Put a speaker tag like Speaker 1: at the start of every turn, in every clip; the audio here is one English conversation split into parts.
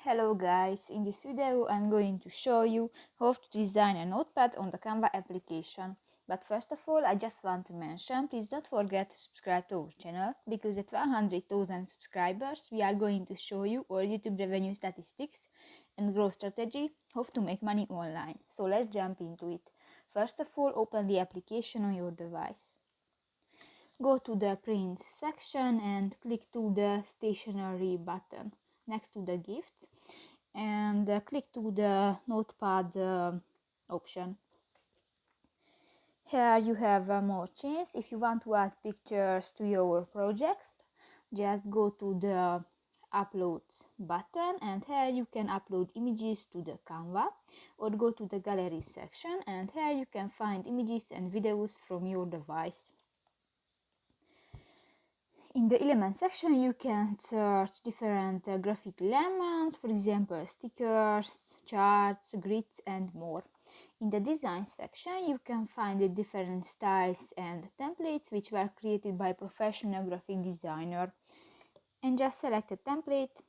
Speaker 1: Hello guys, in this video I'm going to show you how to design a notepad on the Canva application. But first of all, I just want to mention, please don't forget to subscribe to our channel, because at 100,000 subscribers we are going to show you our YouTube revenue statistics and growth strategy, how to make money online. So let's jump into it. First of all, open the application on your device. Go to the print section and click to the stationery button next to the gifts, and click to the notepad option. Here you have more changes. If you want to add pictures to your projects, just go to the uploads button, and here you can upload images to the Canva, or go to the gallery section, and here you can find images and videos from your device. In the element section you can search different graphic elements, for example stickers, charts, grids and more. In the design section you can find the different styles and templates which were created by professional graphic designer, and just select a template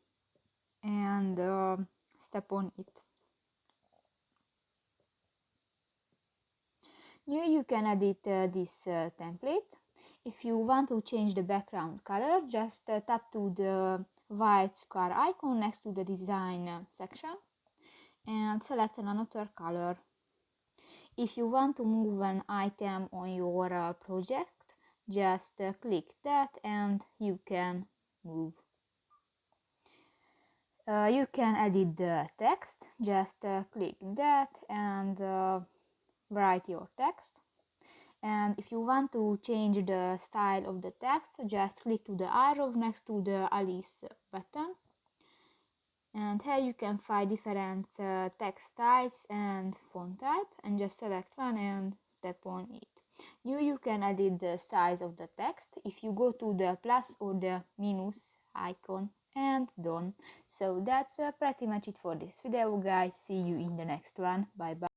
Speaker 1: and step on it. Now you can edit this template. If you want to change the background color, just tap to the white square icon next to the design section and select another color. If you want to move an item on your project, just click that and you can move. You can edit the text, just click that and write your text. And if you want to change the style of the text, just click to the arrow next to the Alice button, and here you can find different text styles and font type, and just select one and step on it. Now you can edit the size of the text if you go to the plus or the minus icon and done. So that's pretty much it for this video guys. See you in the next one. Bye bye.